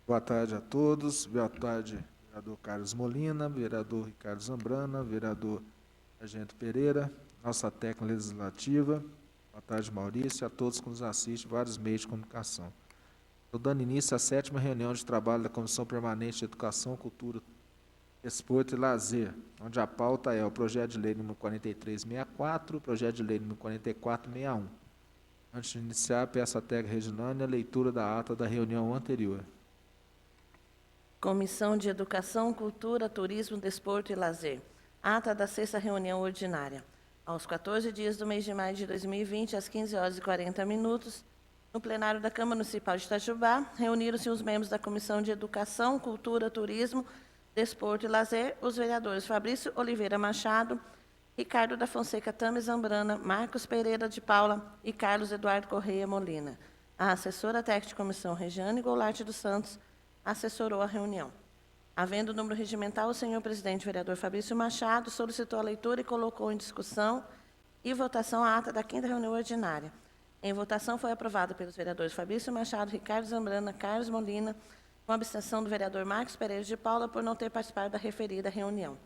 Boa tarde a todos. Boa tarde, vereador Carlos Molina, vereador Ricardo Zambrana, vereador Sargento Pereira, nossa técnica legislativa. Boa tarde, Maurício, e a todos que nos assistem, vários meios de comunicação. Estou dando início à 7ª reunião de trabalho da Comissão Permanente de Educação, Cultura, Desporto e Lazer, onde a pauta é o projeto de lei número 4364, o projeto de lei número 4461. Antes de iniciar, peço à técnica Reginane a leitura da ata da reunião anterior. Comissão de Educação, Cultura, Turismo, Desporto e Lazer. Ata da 6ª reunião ordinária. Aos 14 dias do mês de maio de 2020, às 15h40, no plenário da Câmara Municipal de Itajubá, reuniram-se os membros da Comissão de Educação, Cultura, Turismo, Desporto e Lazer, os vereadores Fabrício Oliveira Machado, Ricardo da Fonseca Tame Zambrana, Marcos Pereira de Paula e Carlos Eduardo Correia Molina. A assessora técnica de comissão, Regiane Goulart dos Santos, assessorou a reunião. Havendo o número regimental, o senhor presidente, vereador Fabrício Machado, solicitou a leitura e colocou em discussão e votação a ata da 5ª reunião ordinária. Em votação foi aprovada pelos vereadores Fabrício Machado, Ricardo Zambrana, Carlos Molina, com abstenção do vereador Marcos Pereira de Paula por não ter participado da referida reunião.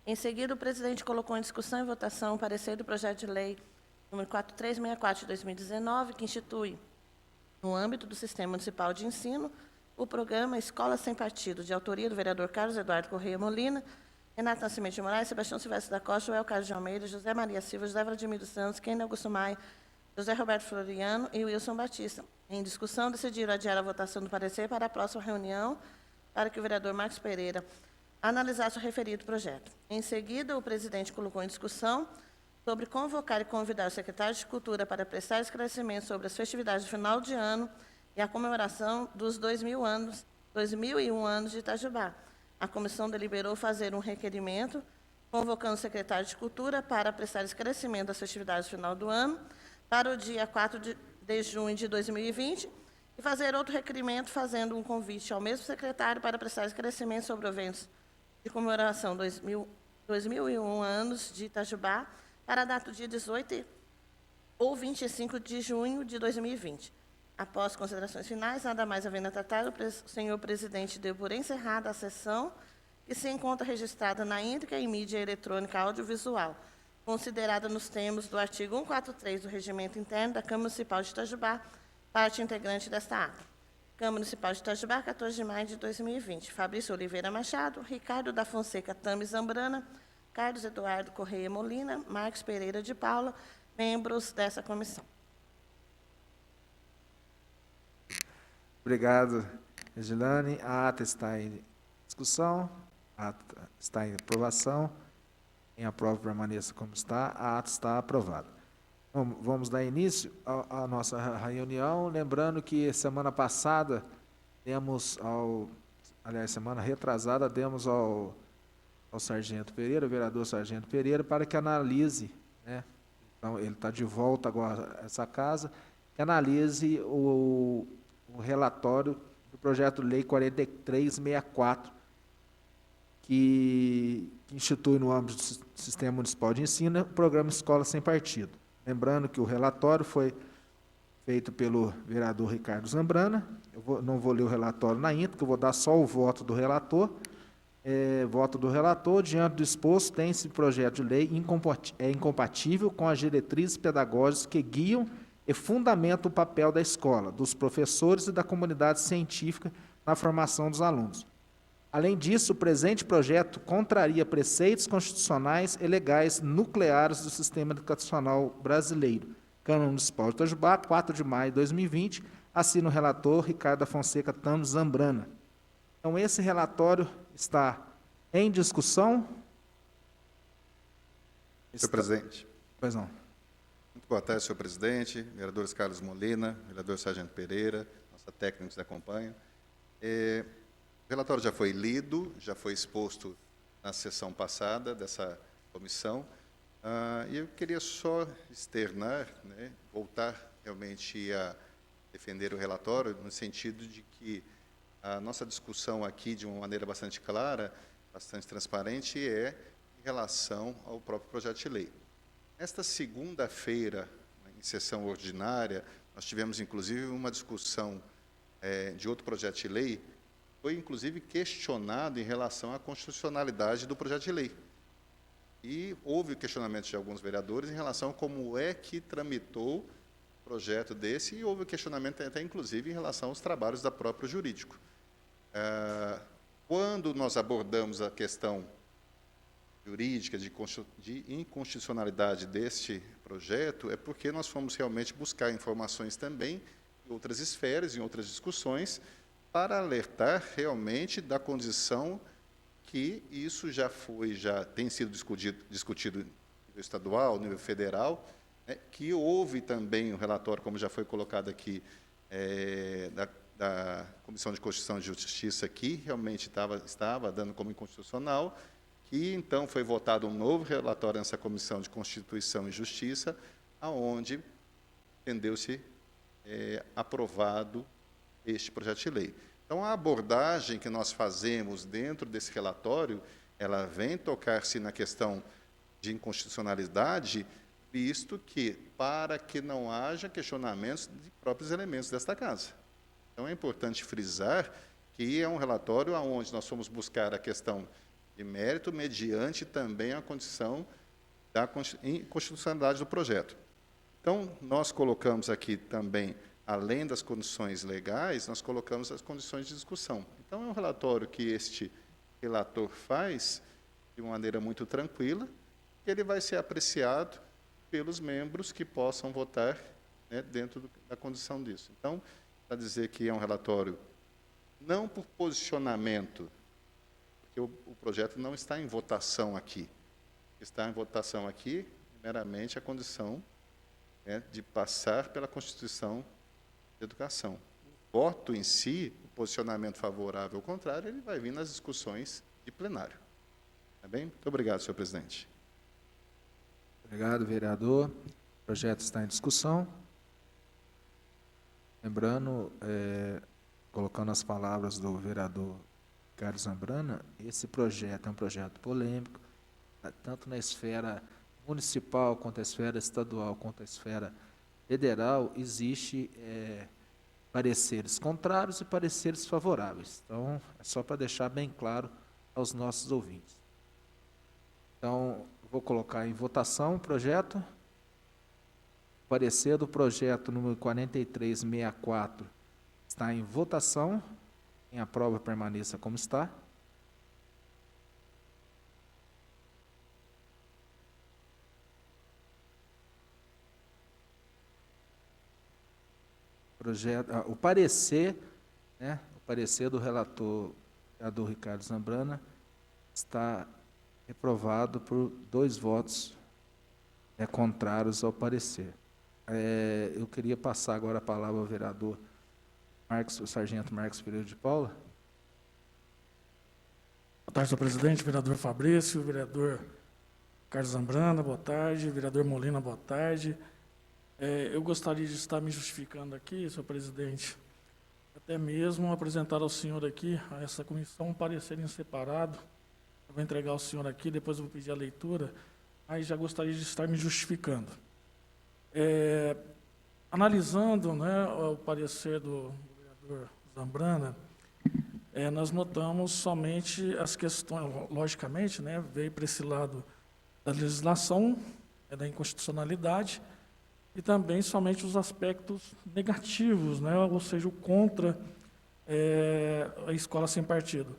Em seguida, o presidente colocou em discussão e votação o parecer do projeto de lei número 4364 de 2019, que institui, no âmbito do Sistema Municipal de Ensino, o programa Escola Sem Partido, de autoria do vereador Carlos Eduardo Correia Molina, Renato Nascimento de Moraes, Sebastião Silvestre da Costa, Joel Carlos de Almeida, José Maria Silva, José Vladimir dos Santos, Kênia Augusto Maia, José Roberto Floriano e Wilson Batista. Em discussão, decidiram adiar a votação do parecer para a próxima reunião, para que o vereador Marcos Pereira analisasse o referido projeto. Em seguida, o presidente colocou em discussão sobre convocar e convidar o secretário de Cultura para prestar esclarecimento sobre as festividades de final de ano e a comemoração dos 2001 anos de Itajubá. A comissão deliberou fazer um requerimento, convocando o secretário de Cultura para prestar esclarecimento das festividades de final do ano, para o dia 4 de junho de 2020, e fazer outro requerimento, fazendo um convite ao mesmo secretário para prestar esclarecimento sobre eventos de comemoração 2001 anos de Itajubá, para a data do dia 18 ou 25 de junho de 2020. Após considerações finais, nada mais havendo a tratar, o senhor presidente deu por encerrada a sessão, que se encontra registrada na íntegra em mídia eletrônica audiovisual, considerada nos termos do artigo 143 do Regimento Interno da Câmara Municipal de Itajubá, parte integrante desta ata. Câmara Municipal de Itajubá, 14 de maio de 2020. Fabrício Oliveira Machado, Ricardo da Fonseca Tame Zambrana, Carlos Eduardo Correia Molina, Marcos Pereira de Paula, membros dessa comissão. Obrigado, Regilane. A ata está em discussão, a ata está em aprovação. Quem aprova permaneça como está, a ata está aprovada. Vamos dar início à nossa reunião, lembrando que semana passada semana retrasada, demos ao Sargento Pereira, o vereador Sargento Pereira, para que analise, né? Então, ele está de volta agora a essa casa, que analise o relatório do projeto de lei 4364, que institui no âmbito do Sistema Municipal de Ensino o programa Escola Sem Partido. Lembrando que o relatório foi feito pelo vereador Ricardo Zambrana. Não vou ler o relatório na íntegra, eu vou dar só o voto do relator. Voto do relator. Diante do exposto, tem-se projeto de lei incompatível com as diretrizes pedagógicas que guiam e fundamentam o papel da escola, dos professores e da comunidade científica na formação dos alunos. Além disso, o presente projeto contraria preceitos constitucionais e legais nucleares do sistema educacional brasileiro. Câmara Municipal de Itajubá, 4 de maio de 2020, assina o relator Ricardo da Fonseca Tame Zambrana. Então, esse relatório está em discussão. Senhor presidente. Pois não. Muito boa tarde, senhor presidente, vereadores Carlos Molina, vereador Sargento Pereira, nossa técnica nos acompanha. O relatório já foi lido, já foi exposto na sessão passada dessa comissão, e eu queria só externar, né, voltar realmente a defender o relatório, no sentido de que a nossa discussão aqui, de uma maneira bastante clara, bastante transparente, é em relação ao próprio projeto de lei. Esta segunda-feira, em sessão ordinária, nós tivemos, inclusive, uma discussão de outro projeto de lei, foi, inclusive, questionado em relação à constitucionalidade do projeto de lei. E houve questionamento de alguns vereadores em relação a como é que tramitou o projeto desse, e houve questionamento até, inclusive, em relação aos trabalhos da própria jurídico. Quando nós abordamos a questão jurídica de inconstitucionalidade deste projeto, é porque nós fomos realmente buscar informações também em outras esferas, em outras discussões, para alertar realmente da condição que isso já tem sido discutido no nível estadual, no nível federal, né, que houve também um relatório, como já foi colocado aqui, da Comissão de Constituição e Justiça, que realmente estava dando como inconstitucional, que então foi votado um novo relatório nessa Comissão de Constituição e Justiça, aonde entendeu-se aprovado este projeto de lei. Então, a abordagem que nós fazemos dentro desse relatório, ela vem tocar-se na questão de inconstitucionalidade, visto que, para que não haja questionamentos de próprios elementos desta casa. Então, é importante frisar que é um relatório onde nós fomos buscar a questão de mérito, mediante também a condição da inconstitucionalidade do projeto. Então, nós colocamos aqui também, além das condições legais, nós colocamos as condições de discussão. Então, é um relatório que este relator faz de uma maneira muito tranquila, e ele vai ser apreciado pelos membros que possam votar, né, dentro da condição disso. Então, para dizer que é um relatório não por posicionamento, porque o projeto não está em votação aqui. Está em votação aqui, meramente, a condição, né, de passar pela Constituição de Educação. O voto em si, o posicionamento favorável ou contrário, ele vai vir nas discussões de plenário. Tá bem? Muito obrigado, senhor presidente. Obrigado, vereador. O projeto está em discussão. Lembrando, colocando as palavras do vereador Ricardo Zambrana, esse projeto é um projeto polêmico, tanto na esfera municipal, quanto na esfera estadual, quanto na esfera federal, existe pareceres contrários e pareceres favoráveis. Então, é só para deixar bem claro aos nossos ouvintes. Então, vou colocar em votação o projeto. O parecer do projeto número 4364 está em votação. Quem aprova, permaneça como está. O parecer, né, o parecer do relator, vereador Ricardo Zambrana, está reprovado por 2 votos contrários ao parecer. Eu queria passar agora a palavra ao vereador o sargento Marcos Pereira de Paula. Boa tarde, senhor presidente, vereador Fabrício, vereador Carlos Zambrana, boa tarde, vereador Molina, boa tarde. Eu gostaria de estar me justificando aqui, senhor presidente, até mesmo apresentar ao senhor aqui, a essa comissão, um parecer em separado. Eu vou entregar ao senhor aqui, depois eu vou pedir a leitura, mas já gostaria de estar me justificando. Analisando, né, o parecer do vereador Zambrana, nós notamos somente as questões, logicamente, né, veio para esse lado da legislação, da inconstitucionalidade, e também somente os aspectos negativos, né, ou seja, o contra a escola sem partido.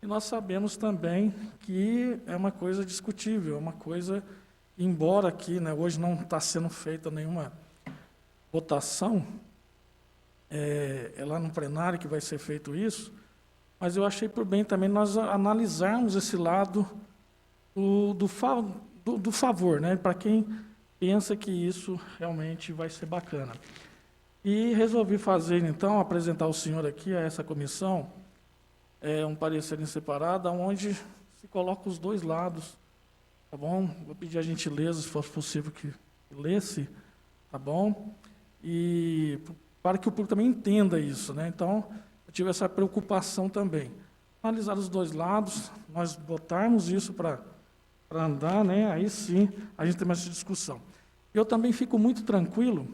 E nós sabemos também que é uma coisa discutível, é uma coisa, embora aqui, né, hoje não está sendo feita nenhuma votação, lá no plenário que vai ser feito isso, mas eu achei por bem também nós analisarmos esse lado do favor, né, para quem pensa que isso realmente vai ser bacana. E resolvi fazer, então, apresentar ao senhor aqui, a essa comissão, um parecer em separado, onde se coloca os 2 lados, tá bom? Vou pedir a gentileza, se fosse possível, que lesse, tá bom? E para que o público também entenda isso, né? Então, eu tive essa preocupação também. Analisar os 2 lados, nós botarmos isso para andar, né? Aí sim, a gente tem mais discussão. Eu também fico muito tranquilo,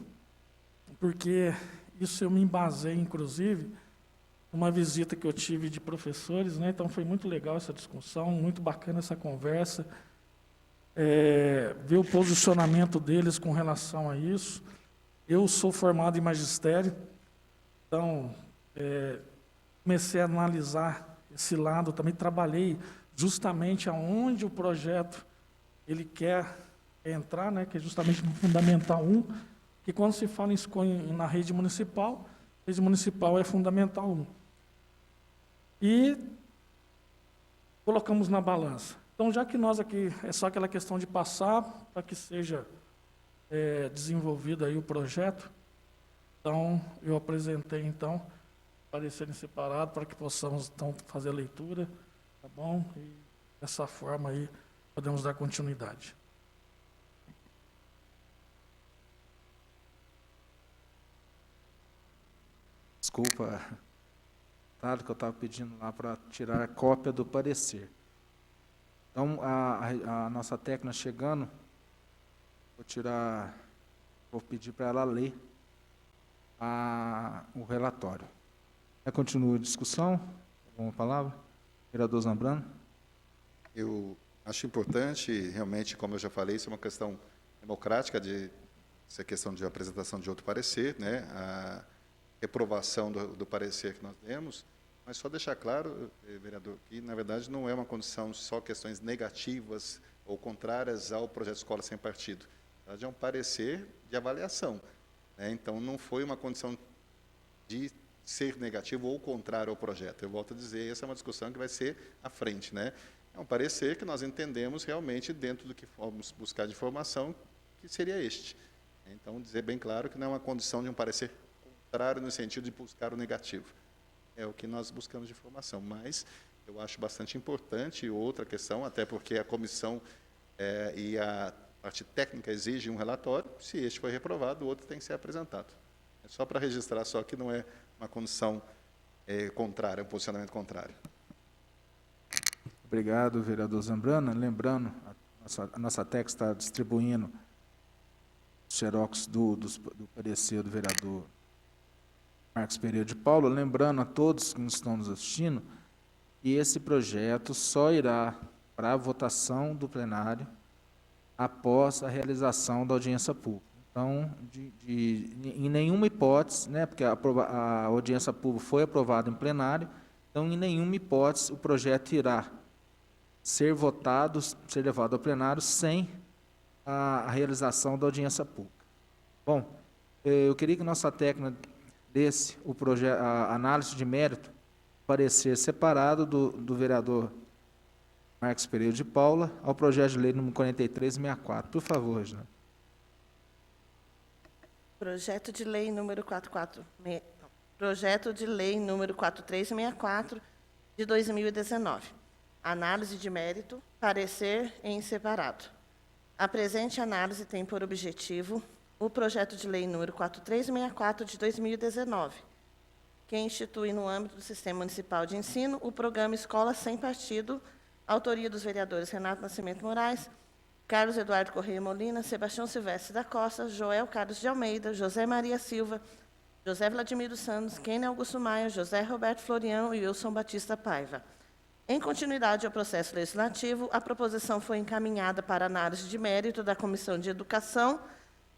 porque isso eu me embasei, inclusive, uma visita que eu tive de professores, né? Então foi muito legal essa discussão, muito bacana essa conversa, ver o posicionamento deles com relação a isso. Eu sou formado em magistério, então comecei a analisar esse lado, também trabalhei justamente aonde o projeto ele quer entrar, né, que é justamente no Fundamental 1, que quando se fala na rede municipal é Fundamental 1. E colocamos na balança. Então, já que nós aqui, é só aquela questão de passar para que seja desenvolvido aí o projeto, então, eu apresentei, então, parecer em separado para que possamos, então, fazer a leitura, tá bom? E dessa forma aí, podemos dar continuidade. Desculpa, claro que eu estava pedindo lá para tirar a cópia do parecer. Então, a nossa técnica chegando, vou pedir para ela ler o relatório. Continua a discussão? Alguma palavra? Vereador Zambrano? Eu acho importante, realmente, como eu já falei, isso é uma questão democrática, essa questão de apresentação de outro parecer, né? A reprovação do parecer que nós demos, mas só deixar claro, vereador, que, na verdade, não é uma condição só questões negativas ou contrárias ao projeto de escola sem partido. Na verdade, é um parecer de avaliação, né? Então, não foi uma condição de ser negativo ou contrário ao projeto. Eu volto a dizer, essa é uma discussão que vai ser à frente, né? É um parecer que nós entendemos realmente dentro do que fomos buscar de informação, que seria este. Então, dizer bem claro que não é uma condição de um parecer contrário no sentido de buscar o negativo. É o que nós buscamos de informação, mas eu acho bastante importante outra questão, até porque a comissão e a parte técnica exigem um relatório, se este for reprovado, o outro tem que ser apresentado. É só para registrar só que não é uma condição contrária, um posicionamento contrário. Obrigado, vereador Zambrana. Lembrando, a nossa técnica está distribuindo xerox do parecer do vereador Marcos Pereira de Paula. Lembrando a todos que estão nos assistindo que esse projeto só irá para a votação do plenário após a realização da audiência pública. Então, em nenhuma hipótese, né, porque a audiência pública foi aprovada em plenário, então, em nenhuma hipótese, o projeto irá ser votado, ser levado ao plenário sem a realização da audiência pública. Bom, eu queria que nossa técnica desse a análise de mérito, parecer separado do vereador Marcos Pereira de Paula ao projeto de lei número 4364. Por favor, Regina. Projeto de lei número 4364 de 2019. Análise de mérito, parecer em separado. A presente análise tem por objetivo o projeto de lei número 4364 de 2019, que institui no âmbito do Sistema Municipal de Ensino o programa Escola Sem Partido, autoria dos vereadores Renato Nascimento Moraes, Carlos Eduardo Correia Molina, Sebastião Silvestre da Costa, Joel Carlos de Almeida, José Maria Silva, José Vladimir dos Santos, Kênia Augusto Maia, José Roberto Floriano e Wilson Batista Paiva. Em continuidade ao processo legislativo, a proposição foi encaminhada para análise de mérito da Comissão de Educação,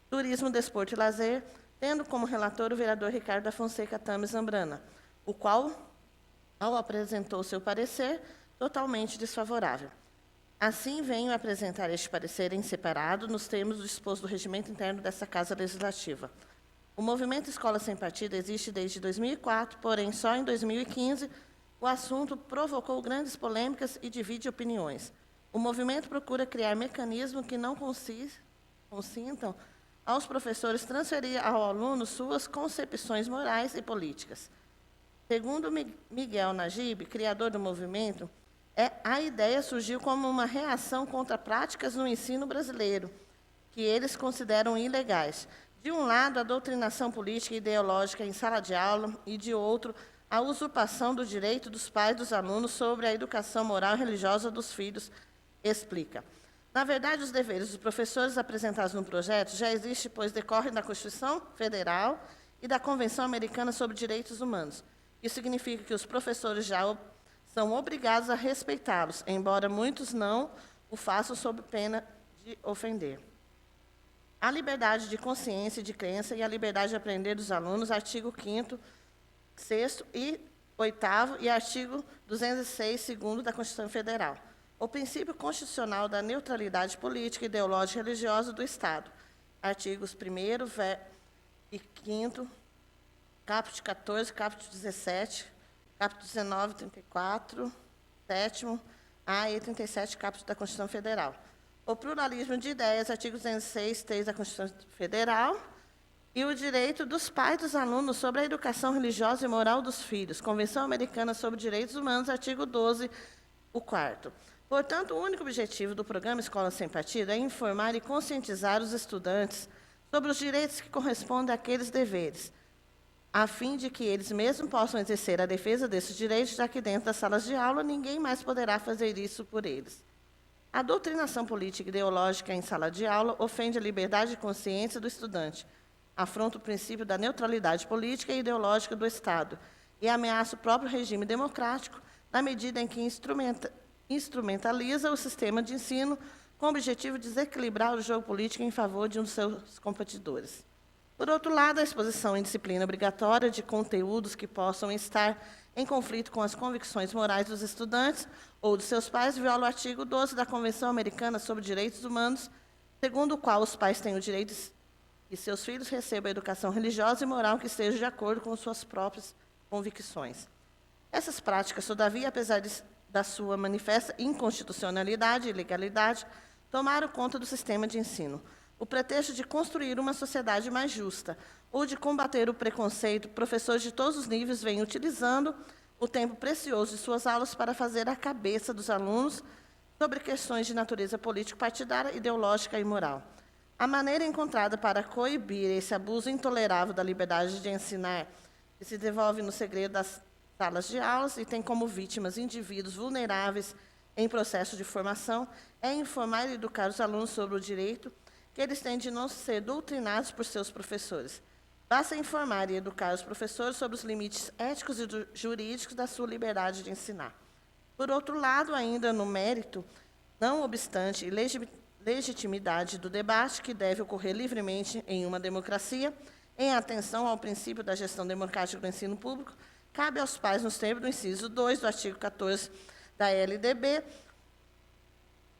Turismo, Desporto e Lazer, tendo como relator o vereador Ricardo da Fonseca Tames Zambrana, o qual apresentou seu parecer totalmente desfavorável. Assim, venho apresentar este parecer em separado, nos termos do disposto do regimento interno desta Casa Legislativa. O movimento Escola Sem Partido existe desde 2004, porém, só em 2015, o assunto provocou grandes polêmicas e divide opiniões. O movimento procura criar mecanismos que não consintam aos professores transferir ao aluno suas concepções morais e políticas. Segundo Miguel Najib, criador do movimento, a ideia surgiu como uma reação contra práticas no ensino brasileiro, que eles consideram ilegais. De um lado, a doutrinação política e ideológica em sala de aula, e de outro, a usurpação do direito dos pais dos alunos sobre a educação moral e religiosa dos filhos, explica. Na verdade, os deveres dos professores apresentados no projeto já existem, pois decorrem da Constituição Federal e da Convenção Americana sobre Direitos Humanos. Isso significa que os professores já são obrigados a respeitá-los, embora muitos não o façam sob pena de ofender. A liberdade de consciência e de crença e a liberdade de aprender dos alunos, artigo 5º, 6º e 8º e artigo 206, 2º da Constituição Federal. O princípio constitucional da neutralidade política, ideológica e religiosa do Estado. Artigos 1º e 5º, caput 14, caput 17, caput 19, 34, 7º, A e 37, caput da Constituição Federal. O pluralismo de ideias, artigo 206, 3 da Constituição Federal, e o direito dos pais dos alunos sobre a educação religiosa e moral dos filhos, Convenção Americana sobre Direitos Humanos, artigo 12, o 4º. Portanto, o único objetivo do programa Escola Sem Partido é informar e conscientizar os estudantes sobre os direitos que correspondem àqueles deveres, a fim de que eles mesmos possam exercer a defesa desses direitos, já que dentro das salas de aula ninguém mais poderá fazer isso por eles. A doutrinação política e ideológica em sala de aula ofende a liberdade de consciência do estudante, afronta o princípio da neutralidade política e ideológica do Estado e ameaça o próprio regime democrático na medida em que instrumentaliza o sistema de ensino com o objetivo de desequilibrar o jogo político em favor de um dos seus competidores. Por outro lado, a exposição em disciplina obrigatória de conteúdos que possam estar em conflito com as convicções morais dos estudantes ou de seus pais viola o artigo 12 da Convenção Americana sobre Direitos Humanos, segundo o qual os pais têm o direito que seus filhos recebam a educação religiosa e moral que esteja de acordo com suas próprias convicções. Essas práticas, todavia, apesar da sua manifesta inconstitucionalidade e ilegalidade, tomaram conta do sistema de ensino. O pretexto de construir uma sociedade mais justa ou de combater o preconceito, professores de todos os níveis vêm utilizando o tempo precioso de suas aulas para fazer a cabeça dos alunos sobre questões de natureza político-partidária, ideológica e moral. A maneira encontrada para coibir esse abuso intolerável da liberdade de ensinar, que se desenvolve no segredo das salas de aulas e tem como vítimas indivíduos vulneráveis em processo de formação, é informar e educar os alunos sobre o direito que eles têm de não ser doutrinados por seus professores. Basta informar e educar os professores sobre os limites éticos e jurídicos da sua liberdade de ensinar. Por outro lado, ainda no mérito, não obstante legitimidade do debate, que deve ocorrer livremente em uma democracia, em atenção ao princípio da gestão democrática do ensino público, cabe aos pais, nos termos do inciso 2 do artigo 14 da LDB,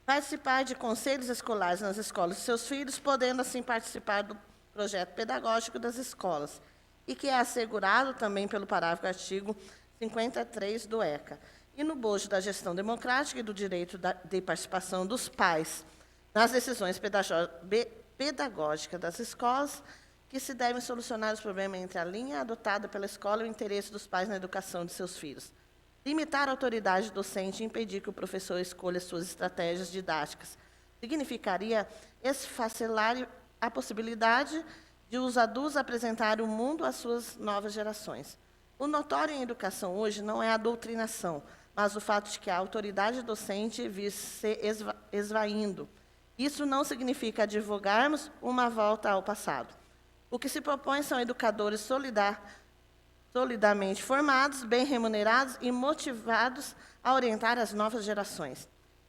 participar de conselhos escolares nas escolas de seus filhos, podendo, assim, participar do projeto pedagógico das escolas, e que é assegurado também pelo parágrafo do artigo 53 do ECA. E no bojo da gestão democrática e do direito de participação dos pais nas decisões pedagógicas das escolas, que se devem solucionar os problemas entre a linha adotada pela escola e o interesse dos pais na educação de seus filhos. Limitar a autoridade docente e impedir que o professor escolha suas estratégias didáticas significaria esfacelar a possibilidade de os adultos apresentarem o mundo às suas novas gerações. O notório em educação hoje não é a doutrinação, mas o fato de que a autoridade docente vir se esvaindo. Isso não significa advogarmos uma volta ao passado. O que se propõe são educadores solidamente formados, bem remunerados e motivados a orientar as novas gerações.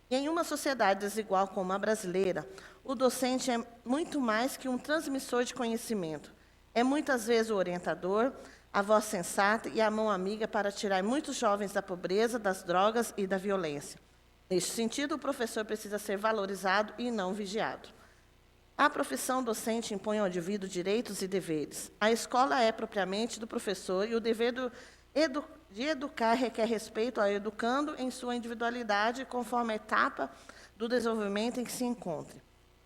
E em uma sociedade desigual como a brasileira, o docente é muito mais que um transmissor de conhecimento. É muitas vezes o orientador, a voz sensata e a mão amiga para tirar muitos jovens da pobreza, das drogas e da violência. Neste sentido, o professor precisa ser valorizado e não vigiado. A profissão docente impõe ao indivíduo direitos e deveres. A escola é propriamente do professor e o dever de educar requer respeito ao educando em sua individualidade, conforme a etapa do desenvolvimento em que se encontre.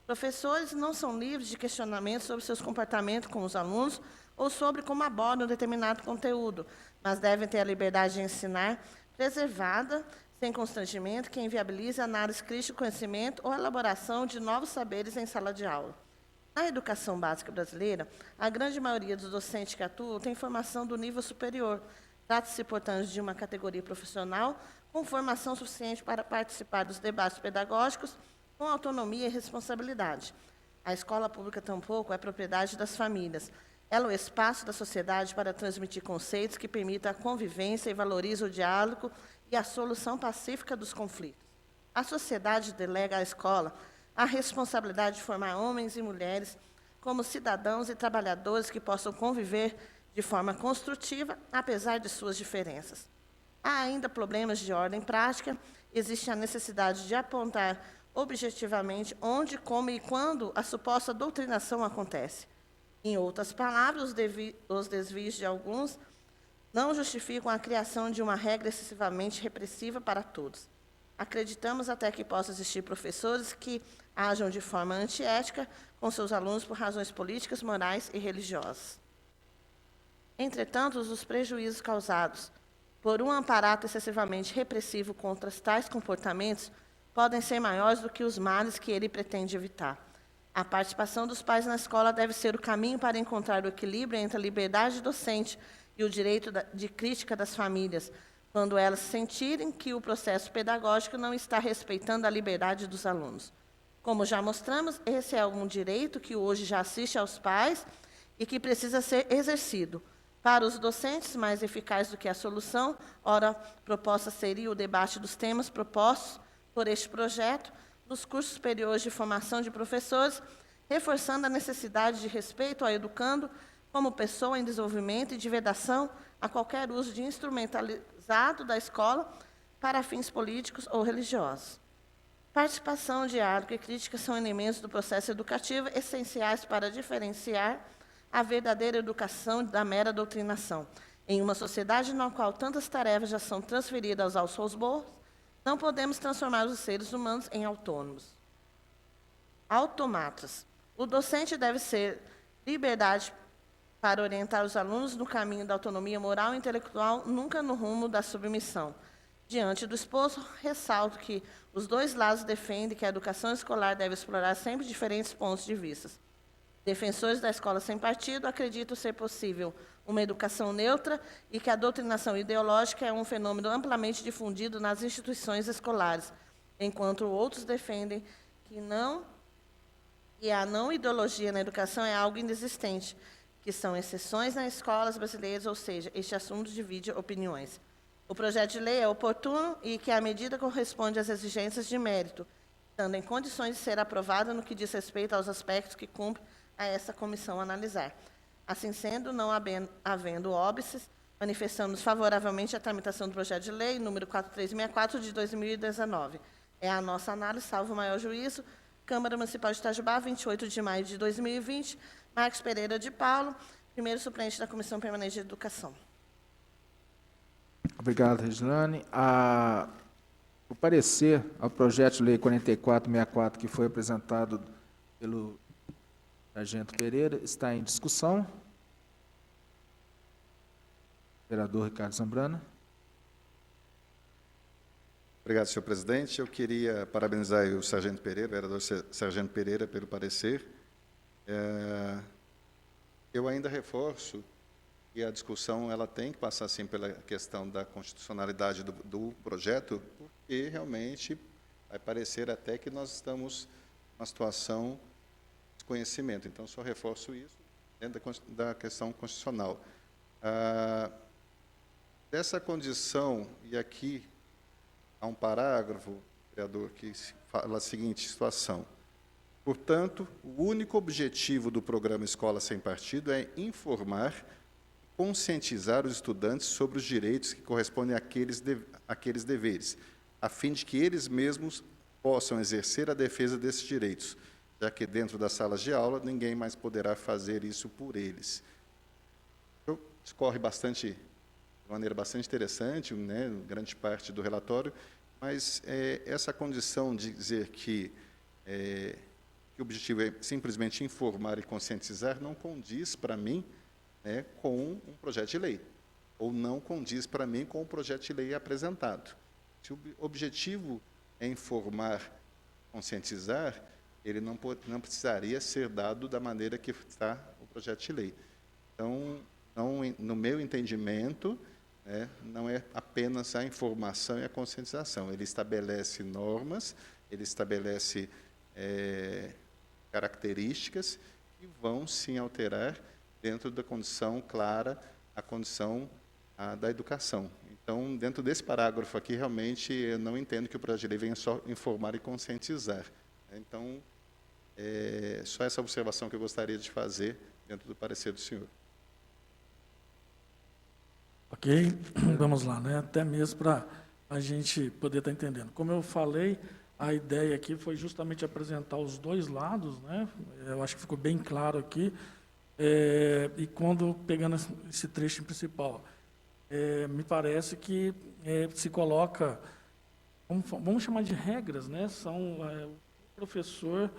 Professores não são livres de questionamentos sobre seus comportamentos com os alunos ou sobre como abordam determinado conteúdo, mas devem ter a liberdade de ensinar preservada, sem constrangimento, que inviabilize a análise crítica do conhecimento ou a elaboração de novos saberes em sala de aula. Na educação básica brasileira, a grande maioria dos docentes que atuam tem formação do nível superior. Trata-se, portanto, de uma categoria profissional com formação suficiente para participar dos debates pedagógicos com autonomia e responsabilidade. A escola pública, tampouco, é propriedade das famílias. Ela é o espaço da sociedade para transmitir conceitos que permitam a convivência e valorizam o diálogo e a solução pacífica dos conflitos. A sociedade delega à escola a responsabilidade de formar homens e mulheres como cidadãos e trabalhadores que possam conviver de forma construtiva, apesar de suas diferenças. Há ainda problemas de ordem prática, existe a necessidade de apontar objetivamente onde, como e quando a suposta doutrinação acontece. Em outras palavras, os desvios de alguns não justificam a criação de uma regra excessivamente repressiva para todos. Acreditamos até que possa existir professores que ajam de forma antiética com seus alunos por razões políticas, morais e religiosas. Entretanto, os prejuízos causados por um aparato excessivamente repressivo contra tais comportamentos podem ser maiores do que os males que ele pretende evitar. A participação dos pais na escola deve ser o caminho para encontrar o equilíbrio entre a liberdade docente e o direito de crítica das famílias, quando elas sentirem que o processo pedagógico não está respeitando a liberdade dos alunos. Como já mostramos, esse é um direito que hoje já assiste aos pais e que precisa ser exercido. Para os docentes, mais eficaz do que a solução, ora, proposta seria o debate dos temas propostos por este projeto, nos cursos superiores de formação de professores, reforçando a necessidade de respeito ao educando como pessoa em desenvolvimento e de vedação a qualquer uso de instrumentalizado da escola para fins políticos ou religiosos. Participação, diálogo e crítica são elementos do processo educativo essenciais para diferenciar a verdadeira educação da mera doutrinação. Em uma sociedade na qual tantas tarefas já são transferidas aos robôs, não podemos transformar os seres humanos em autônomos. Automatas. O docente deve ser liberdade para orientar os alunos no caminho da autonomia moral e intelectual, nunca no rumo da submissão. Diante do exposto, ressalto que os dois lados defendem que a educação escolar deve explorar sempre diferentes pontos de vista. Defensores da escola sem partido acreditam ser possível uma educação neutra e que a doutrinação ideológica é um fenômeno amplamente difundido nas instituições escolares, enquanto outros defendem que a não ideologia na educação é algo inexistente, que são exceções nas escolas brasileiras, ou seja, este assunto divide opiniões. O projeto de lei é oportuno e que a medida corresponde às exigências de mérito, estando em condições de ser aprovada no que diz respeito aos aspectos que cumpre a essa comissão analisar. Assim sendo, não havendo óbices, manifestamos favoravelmente a tramitação do projeto de lei número 4364 de 2019. É a nossa análise, salvo o maior juízo, Câmara Municipal de Itajubá, 28 de maio de 2020, Marcos Pereira de Paulo, primeiro suplente da Comissão Permanente de Educação. Obrigado, Regiane. O parecer ao projeto de lei 4464, que foi apresentado pelo Sargento Pereira, está em discussão. Vereador Ricardo Zambrana. Obrigado, senhor presidente. Eu queria parabenizar o Sargento Pereira, o vereador Sargento Pereira, pelo parecer. Eu ainda reforço que a discussão ela tem que passar, sim, pela questão da constitucionalidade do projeto, porque realmente vai parecer até que nós estamos numa situação de desconhecimento. Então, só reforço isso dentro da questão constitucional. Dessa condição, e aqui há um parágrafo, vereador, que fala a seguinte situação. Portanto, o único objetivo do programa Escola Sem Partido é informar e conscientizar os estudantes sobre os direitos que correspondem àqueles deveres, a fim de que eles mesmos possam exercer a defesa desses direitos, já que dentro das salas de aula ninguém mais poderá fazer isso por eles. Discorre de maneira bastante interessante, né, grande parte do relatório, mas essa condição de dizer que o objetivo é simplesmente informar e conscientizar não condiz para mim, né, com um projeto de lei, ou não condiz para mim com o projeto de lei apresentado. Se o objetivo é informar, conscientizar, ele não precisaria ser dado da maneira que está o projeto de lei. Então, no meu entendimento, não é apenas a informação e a conscientização. Ele estabelece normas, ele estabelece características que vão, sim, alterar dentro da condição clara, a condição da educação. Então, dentro desse parágrafo aqui, realmente, eu não entendo que o projeto de lei venha só informar e conscientizar. Então, só essa observação que eu gostaria de fazer dentro do parecer do senhor. Ok? Vamos lá, né? Até mesmo para a gente poder estar entendendo. Como eu falei, a ideia aqui foi justamente apresentar os dois lados, né? Eu acho que ficou bem claro aqui. E quando, pegando esse trecho principal, me parece que se coloca, vamos chamar de regras, né? O professor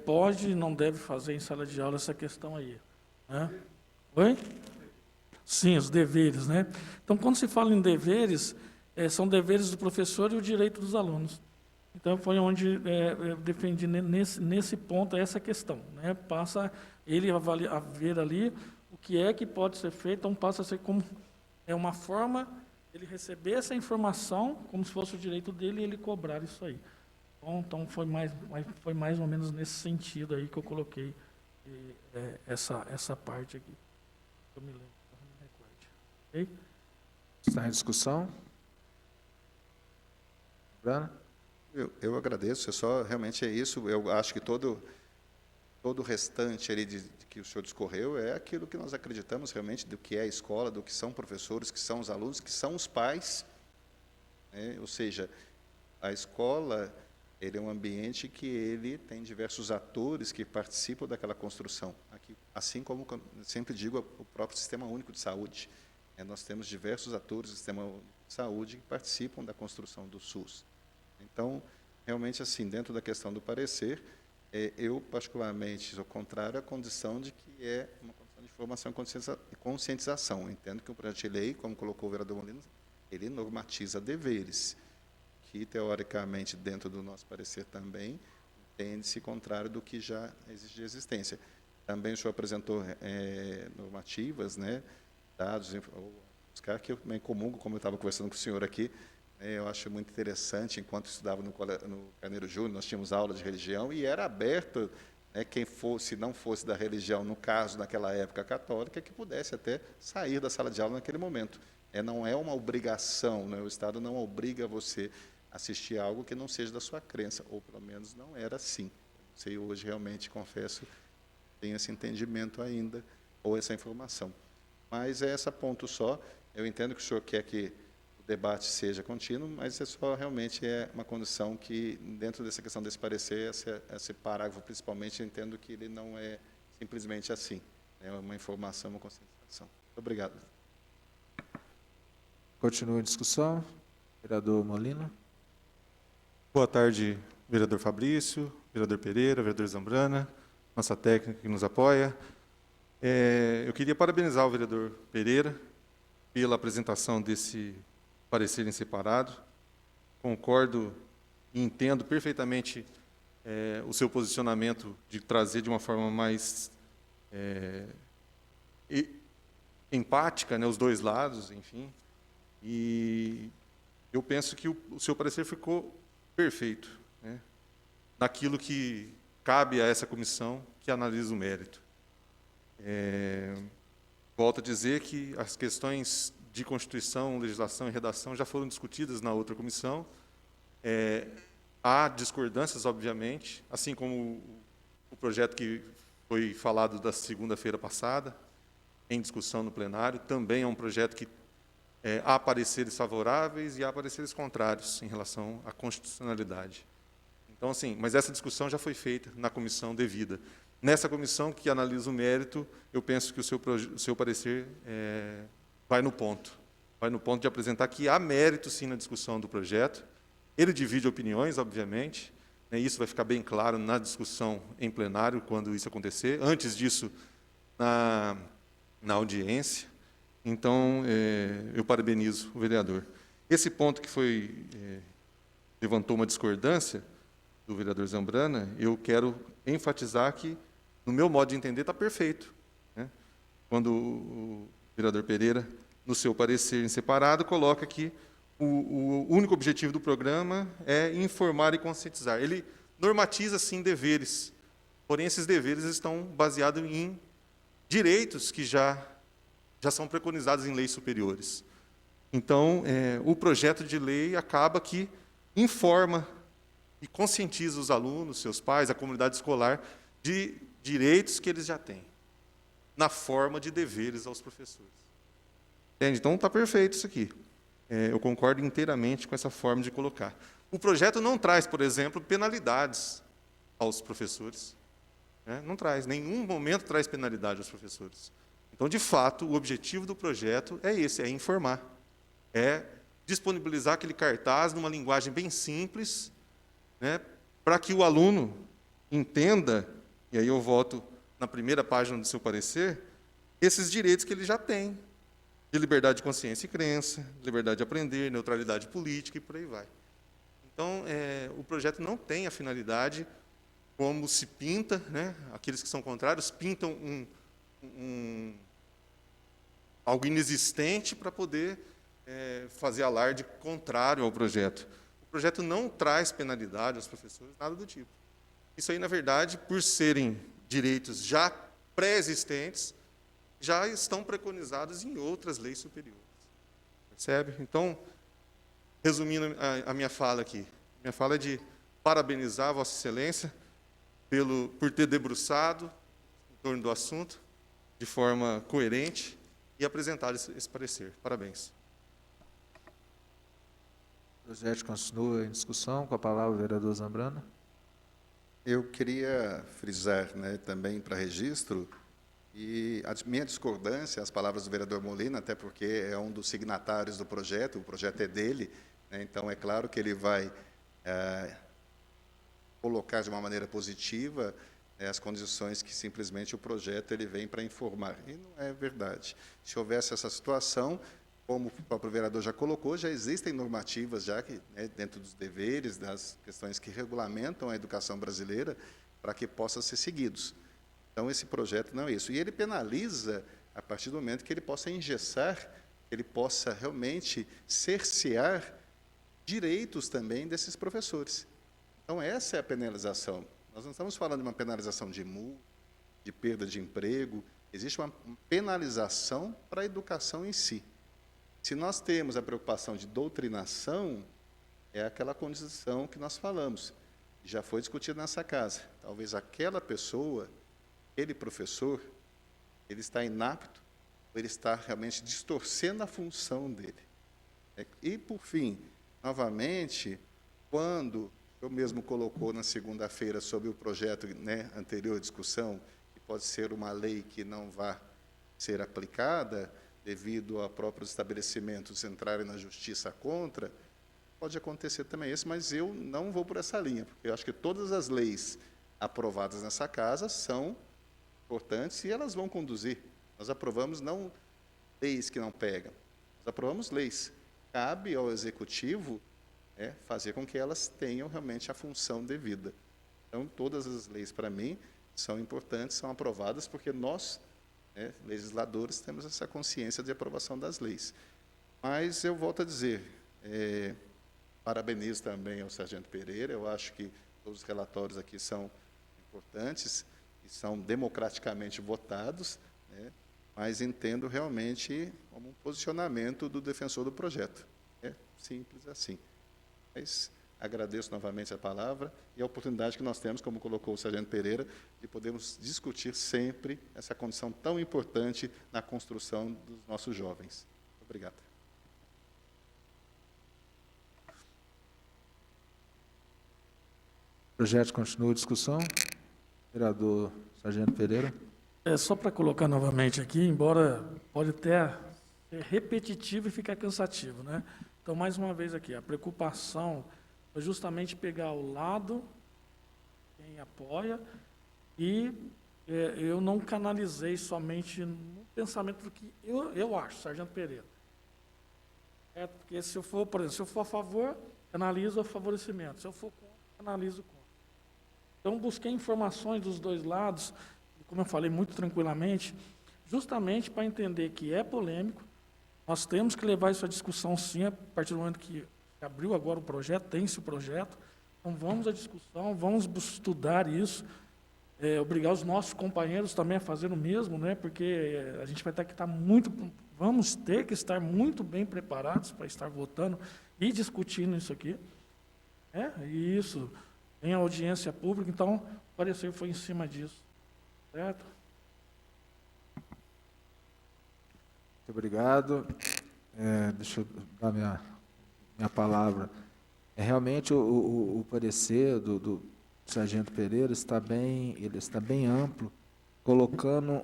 pode e não deve fazer em sala de aula essa questão aí. Né? Oi? Sim, os deveres, né? Então, quando se fala em deveres, são deveres do professor e o direito dos alunos. Então, foi onde eu defendi nesse ponto essa questão, né? Passa ele a ver ali o que é que pode ser feito, então passa a ser como uma forma ele receber essa informação, como se fosse o direito dele, e ele cobrar isso aí. Então foi mais ou menos nesse sentido aí que eu coloquei essa parte aqui. Eu me lembro, não me recorde. Ok? Está em discussão? Brana? Eu agradeço, realmente é isso. Eu acho que todo o restante ali de que o senhor discorreu é aquilo que nós acreditamos realmente do que é a escola, do que são professores, que são os alunos, que são os pais. Né? Ou seja, a escola ele é um ambiente que ele tem diversos atores que participam daquela construção. Aqui, assim como sempre digo, o próprio Sistema Único de Saúde. Nós temos diversos atores do Sistema Único de Saúde que participam da construção do SUS. Então, realmente, assim, dentro da questão do parecer, eu, particularmente, sou contrário à condição de que é uma condição de formação e conscientização. Eu entendo que o projeto de lei, como colocou o vereador Molina, ele normatiza deveres, que, teoricamente, dentro do nosso parecer também, entende-se contrário do que já existe de existência. Também o senhor apresentou normativas, né, dados, buscar que eu também comungo, como eu estava conversando com o senhor aqui. Eu acho muito interessante, enquanto estudava no Carneiro Júnior, nós tínhamos aula de religião e era aberto, quem fosse, não fosse da religião, no caso, naquela época católica, que pudesse até sair da sala de aula naquele momento. Não é uma obrigação, né? O Estado não obriga você a assistir a algo que não seja da sua crença, ou pelo menos não era assim. Não sei, hoje realmente, confesso, tenho esse entendimento ainda, ou essa informação. Mas é esse ponto só. Eu entendo que o senhor quer que debate seja contínuo, mas realmente é uma condição que, dentro dessa questão desse parecer, esse parágrafo, principalmente, eu entendo que ele não é simplesmente assim. É uma informação, uma conscientização. Muito obrigado. Continua a discussão. Vereador Molina. Boa tarde, vereador Fabrício, vereador Pereira, vereador Zambrana, nossa técnica que nos apoia. Eu queria parabenizar o vereador Pereira pela apresentação desse parecer em separado. Concordo e entendo perfeitamente o seu posicionamento de trazer de uma forma mais empática, né, os dois lados, enfim. E eu penso que o seu parecer ficou perfeito, né, naquilo que cabe a essa comissão que analisa o mérito. Volto a dizer que as questões de Constituição, legislação e redação já foram discutidas na outra comissão. Há discordâncias, obviamente, assim como o projeto que foi falado da segunda-feira passada, em discussão no plenário, também é um projeto que há pareceres favoráveis e há pareceres contrários em relação à constitucionalidade. Então, assim, mas essa discussão já foi feita na comissão devida. Nessa comissão que analisa o mérito, eu penso que o seu parecer vai no ponto de apresentar que há mérito, sim, na discussão do projeto. Ele divide opiniões, obviamente, né, isso vai ficar bem claro na discussão em plenário, quando isso acontecer. Antes disso, na audiência. Então, eu parabenizo o vereador. Esse ponto que levantou uma discordância do vereador Zambrana, eu quero enfatizar que, no meu modo de entender, está perfeito, né? Quando o vereador Pereira, no seu parecer em separado, coloca que o único objetivo do programa é informar e conscientizar. Ele normatiza, sim, deveres, porém, esses deveres estão baseados em direitos que já são preconizados em leis superiores. Então, o projeto de lei acaba que informa e conscientiza os alunos, seus pais, a comunidade escolar, de direitos que eles já têm, na forma de deveres aos professores. Entende? Então, está perfeito isso aqui. Eu concordo inteiramente com essa forma de colocar. O projeto não traz, por exemplo, penalidades aos professores. Não traz, em nenhum momento traz penalidade aos professores. Então, de fato, o objetivo do projeto é esse, é informar. É disponibilizar aquele cartaz numa linguagem bem simples, para que o aluno entenda, e aí eu volto na primeira página do seu parecer, esses direitos que ele já tem, de liberdade de consciência e crença, liberdade de aprender, neutralidade política e por aí vai. Então, o projeto não tem a finalidade, como se pinta, aqueles que são contrários pintam algo inexistente para poder fazer alarde contrário ao projeto. O projeto não traz penalidade aos professores, nada do tipo. Isso aí, na verdade, por serem direitos já pré-existentes, já estão preconizados em outras leis superiores. Percebe? Então, resumindo a minha fala aqui, minha fala é de parabenizar a Vossa Excelência por ter debruçado em torno do assunto de forma coerente e apresentado esse parecer. Parabéns. O projeto continua em discussão. Com a palavra, o vereador Zambrana. Eu queria frisar, também para registro, e a minha discordância, as palavras do vereador Molina, até porque é um dos signatários do projeto, o projeto é dele, então é claro que ele vai colocar de uma maneira positiva as condições que simplesmente o projeto ele vem para informar. E não é verdade. Se houvesse essa situação, como o próprio vereador já colocou, já existem normativas já que, dentro dos deveres, das questões que regulamentam a educação brasileira, para que possam ser seguidos. Então, esse projeto não é isso. E ele penaliza a partir do momento que ele possa engessar, que ele possa realmente cercear direitos também desses professores. Então, essa é a penalização. Nós não estamos falando de uma penalização de multa, de perda de emprego, existe uma penalização para a educação em si. Se nós temos a preocupação de doutrinação, é aquela condição que nós falamos, já foi discutida nessa casa. Talvez aquela pessoa, aquele professor, ele está inapto, ou ele está realmente distorcendo a função dele. E, por fim, novamente, quando eu mesmo colocou na segunda-feira sobre o projeto anterior à discussão, que pode ser uma lei que não vá ser aplicada, devido a próprios estabelecimentos entrarem na justiça contra, pode acontecer também isso, mas eu não vou por essa linha, porque eu acho que todas as leis aprovadas nessa casa são importantes e elas vão conduzir. Nós aprovamos não leis que não pegam, nós aprovamos leis. Cabe ao Executivo fazer com que elas tenham realmente a função devida. Então, todas as leis, para mim, são importantes, são aprovadas, porque nós, legisladores, temos essa consciência de aprovação das leis. Mas eu volto a dizer, parabenizo também ao Sargento Pereira, eu acho que todos os relatórios aqui são importantes e são democraticamente votados, mas entendo realmente como um posicionamento do defensor do projeto. É simples assim. Mas agradeço novamente a palavra e a oportunidade que nós temos, como colocou o Sargento Pereira, de podermos discutir sempre essa condição tão importante na construção dos nossos jovens. Obrigado. O projeto continua em discussão. Vereador Sargento Pereira. Só para colocar novamente aqui, embora pode até ser repetitivo e ficar cansativo, Então, mais uma vez aqui, a preocupação é justamente pegar o lado, quem apoia, e eu não canalizei somente no pensamento do que eu acho, Sargento Pereira. Porque se eu for, por exemplo, se eu for a favor, analiso o favorecimento, se eu for contra, analiso o contra. Então, busquei informações dos dois lados, como eu falei, muito tranquilamente, justamente para entender que é polêmico, nós temos que levar isso à discussão, sim, a partir do momento que abriu agora o projeto, tem-se o projeto, então vamos à discussão, vamos estudar isso, obrigar os nossos companheiros também a fazer o mesmo, né? Porque a gente vai ter que vamos ter que estar muito bem preparados para estar votando e discutindo isso aqui. E isso em audiência pública, então o parecer foi em cima disso, certo? Muito obrigado. Deixa eu dar minha palavra. Realmente o parecer do Sargento Pereira está bem amplo, colocando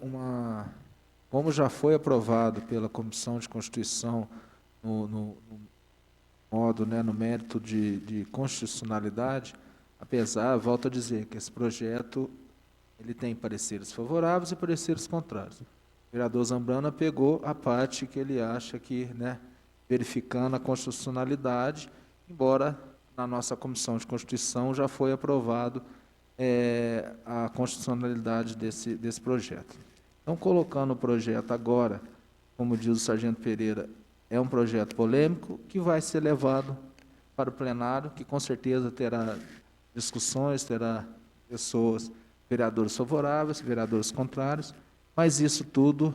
como já foi aprovado pela Comissão de Constituição no modo, no mérito de constitucionalidade, apesar, volto a dizer, que esse projeto ele tem pareceres favoráveis e pareceres contrários. O vereador Zambrana pegou a parte que ele acha que, verificando a constitucionalidade, embora na nossa Comissão de Constituição já foi aprovado a constitucionalidade desse projeto. Então, colocando o projeto agora, como diz o Sargento Pereira, é um projeto polêmico que vai ser levado para o plenário, que com certeza terá discussões, terá vereadores favoráveis, vereadores contrários, mas isso tudo,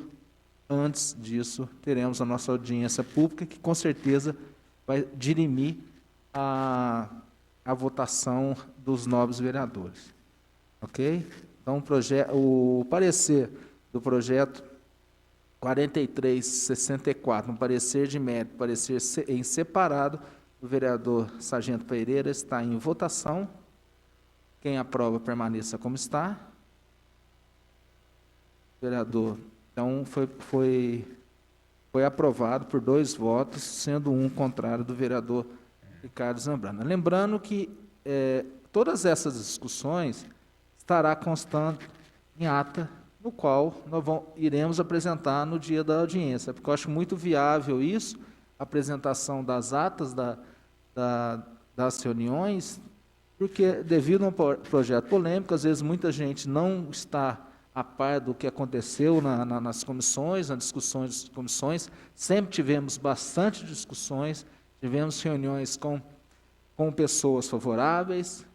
antes disso, teremos a nossa audiência pública, que com certeza vai dirimir a votação dos novos vereadores. Ok? Então, o parecer do projeto 4364, um parecer de mérito, parecer em separado, do vereador Sargento Pereira, está em votação. Quem aprova, permaneça como está. Vereador, então, foi aprovado por 2 votos, sendo um contrário do vereador Ricardo Zambrana. Lembrando que todas essas discussões estará constando em ata, no qual nós iremos apresentar no dia da audiência, porque eu acho muito viável isso, a apresentação das atas das reuniões, porque devido a um projeto polêmico, às vezes muita gente não está a par do que aconteceu nas comissões, nas discussões das comissões. Sempre tivemos bastante discussões, tivemos reuniões com pessoas favoráveis,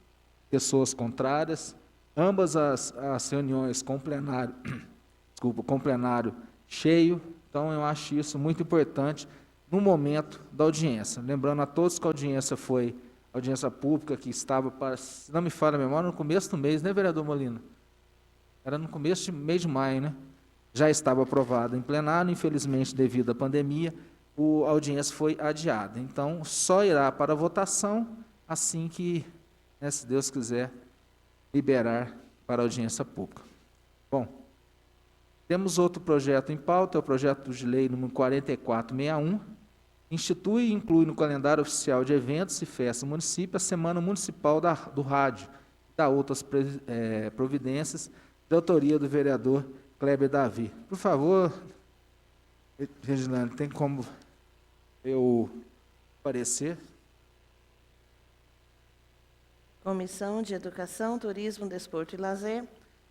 pessoas contrárias, ambas as reuniões com plenário, com plenário cheio. Então, eu acho isso muito importante no momento da audiência. Lembrando a todos que a audiência foi audiência pública, que estava, se não me falha a memória, no começo do mês, né, vereador Molina? Era no começo do mês de maio, né? Já estava aprovada em plenário, infelizmente, devido à pandemia, a audiência foi adiada. Então, só irá para votação assim que, se Deus quiser, liberar para a audiência pública. Bom, temos outro projeto em pauta, é o projeto de lei número 4461, institui e inclui no calendário oficial de eventos e festas do município a Semana Municipal do Rádio, da outras providências, de autoria do vereador Kleber Davi. Por favor, Reginaldo, tem como eu parecer? Comissão de Educação, Turismo, Desporto e Lazer.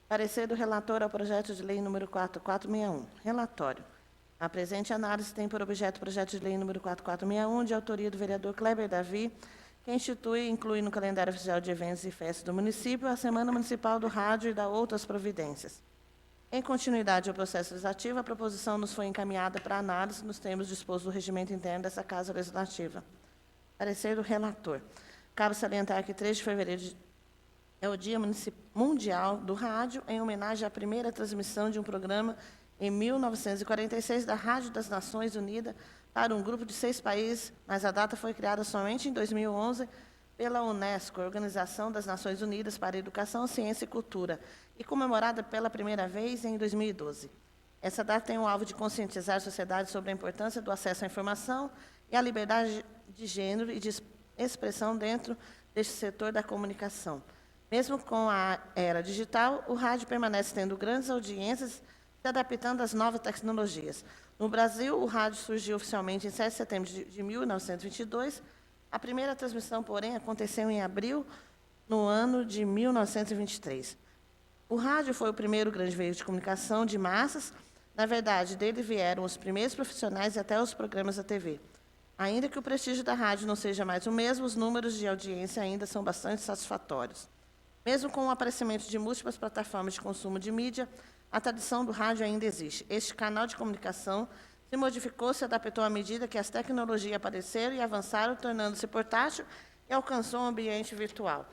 Parecer do relator ao projeto de lei número 4461. Relatório. A presente análise tem por objeto o projeto de lei número 4461, de autoria do vereador Kleber Davi, que institui e inclui no calendário oficial de eventos e festas do município a Semana Municipal do Rádio e da outras providências. Em continuidade ao processo legislativo, a proposição nos foi encaminhada para análise nos termos dispostos do regimento interno dessa Casa Legislativa. Parecer do relator. Cabe salientar que 3 de fevereiro é o Dia Mundial do Rádio, em homenagem à primeira transmissão de um programa em 1946 da Rádio das Nações Unidas para um grupo de 6 países, mas a data foi criada somente em 2011 pela Unesco, Organização das Nações Unidas para a Educação, Ciência e Cultura, e comemorada pela primeira vez em 2012. Essa data tem o alvo de conscientizar a sociedade sobre a importância do acesso à informação e à liberdade de gênero e de expressão dentro deste setor da comunicação. Mesmo com a era digital, o rádio permanece tendo grandes audiências, se adaptando às novas tecnologias. No Brasil, o rádio surgiu oficialmente em 7 de setembro de 1922. A primeira transmissão, porém, aconteceu em abril, no ano de 1923. O rádio foi o primeiro grande veículo de comunicação de massas. Na verdade, dele vieram os primeiros profissionais e até os programas da TV. Ainda que o prestígio da rádio não seja mais o mesmo, os números de audiência ainda são bastante satisfatórios. Mesmo com o aparecimento de múltiplas plataformas de consumo de mídia, a tradição do rádio ainda existe. Este canal de comunicação se modificou, se adaptou à medida que as tecnologias apareceram e avançaram, tornando-se portátil e alcançou um ambiente virtual.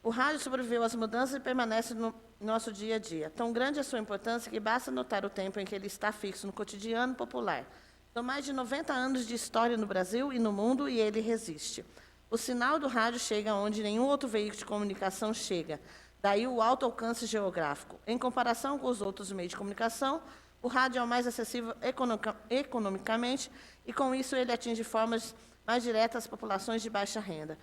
O rádio sobreviveu às mudanças e permanece no nosso dia a dia. Tão grande é sua importância que basta notar o tempo em que ele está fixo no cotidiano popular. São mais de 90 anos de história no Brasil e no mundo e ele resiste. O sinal do rádio chega onde nenhum outro veículo de comunicação chega. Daí o alto alcance geográfico. Em comparação com os outros meios de comunicação, o rádio é o mais acessível economicamente e, com isso, ele atinge formas mais diretas às populações de baixa renda.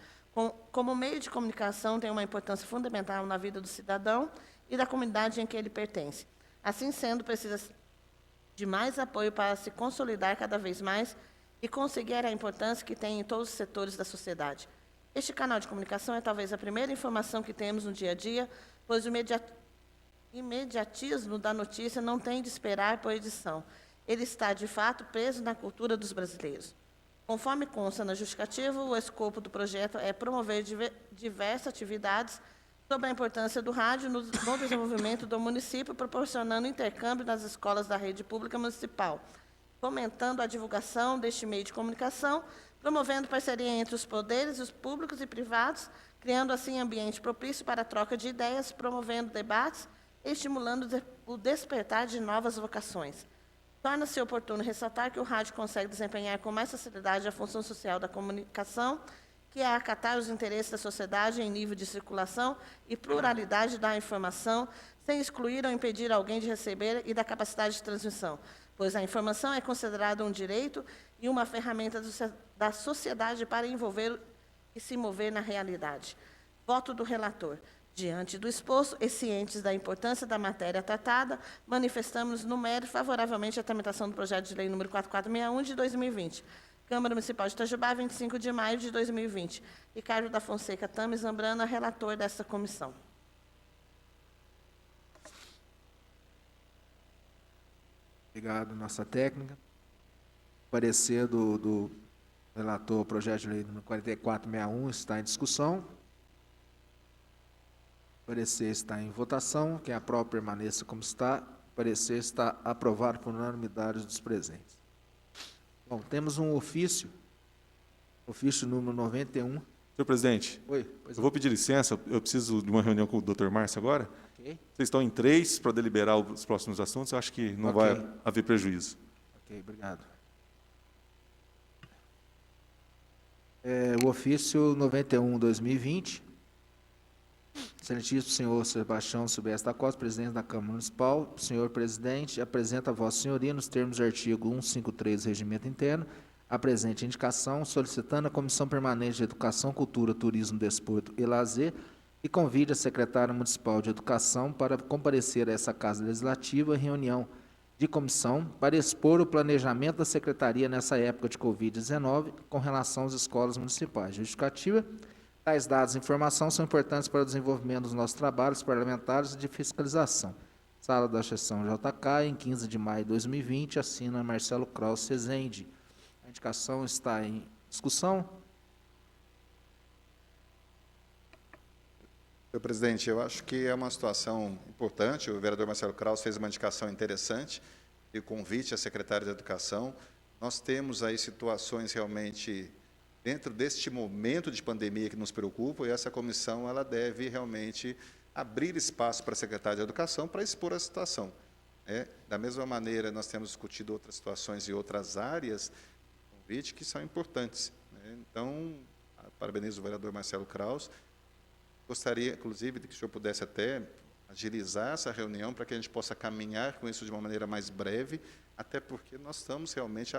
Como meio de comunicação, tem uma importância fundamental na vida do cidadão e da comunidade em que ele pertence. Assim sendo, precisa de mais apoio para se consolidar cada vez mais e conseguir a importância que tem em todos os setores da sociedade. Este canal de comunicação é talvez a primeira informação que temos no dia a dia, pois o imediatismo da notícia não tem de esperar por edição. Ele está, de fato, preso na cultura dos brasileiros. Conforme consta na justificativa, o escopo do projeto é promover diversas atividades sobre a importância do rádio no desenvolvimento do município, proporcionando intercâmbio nas escolas da rede pública municipal, fomentando a divulgação deste meio de comunicação, promovendo parceria entre os poderes, os públicos e privados, criando assim ambiente propício para a troca de ideias, promovendo debates e estimulando o despertar de novas vocações. Torna-se oportuno ressaltar que o rádio consegue desempenhar com mais facilidade a função social da comunicação, que é acatar os interesses da sociedade em nível de circulação e pluralidade da informação, sem excluir ou impedir alguém de receber e da capacidade de transmissão, pois a informação é considerada um direito e uma ferramenta da sociedade para envolver e se mover na realidade. Voto do relator. Diante do exposto e cientes da importância da matéria tratada, manifestamos no mérito favoravelmente a tramitação do projeto de lei número 4461 de 2020. Câmara Municipal de Itajubá, 25 de maio de 2020. Ricardo da Fonseca Tames Zambrana, relator desta comissão. Obrigado, nossa técnica. Parecer do relator, o projeto de lei número 4461 está em discussão. O parecer está em votação. Quem aprova permaneça como está. O parecer está aprovado por unanimidade dos presentes. Bom, temos um ofício número 91. Senhor presidente, Oi, pois eu vou pedir licença, eu preciso de uma reunião com o Dr. Márcio agora. Ok, Vocês estão em 3 para deliberar os próximos assuntos, eu acho que não Ok. vai haver prejuízo. ok, obrigado. O ofício 91/2020. Excelentíssimo senhor Sebastião Silvestre da Costa, presidente da Câmara Municipal. Senhor presidente, apresenta a vossa senhoria, nos termos do artigo 153 do Regimento Interno, a presente indicação, solicitando à Comissão Permanente de Educação, Cultura, Turismo, Desporto e Lazer e convide a secretária municipal de Educação para comparecer a essa Casa Legislativa em reunião de comissão para expor o planejamento da Secretaria nessa época de Covid-19 com relação às escolas municipais. Justificativa: tais dados e informação são importantes para o desenvolvimento dos nossos trabalhos parlamentares e de fiscalização. Sala da Sessão JK, em 15 de maio de 2020, assina Marcelo Kraus Rezende. A indicação está em discussão. Senhor presidente, eu acho que é uma situação importante. O vereador Marcelo Kraus fez uma indicação interessante e o convite à secretária de Educação. Nós temos aí situações realmente dentro deste momento de pandemia que nos preocupa, e essa comissão ela deve realmente abrir espaço para a secretária de Educação para expor a situação. Da mesma maneira, nós temos discutido outras situações e outras áreas convite que são importantes. Então, parabenizo o vereador Marcelo Kraus. Gostaria, inclusive, de que o senhor pudesse até agilizar essa reunião para que a gente possa caminhar com isso de uma maneira mais breve, até porque nós estamos realmente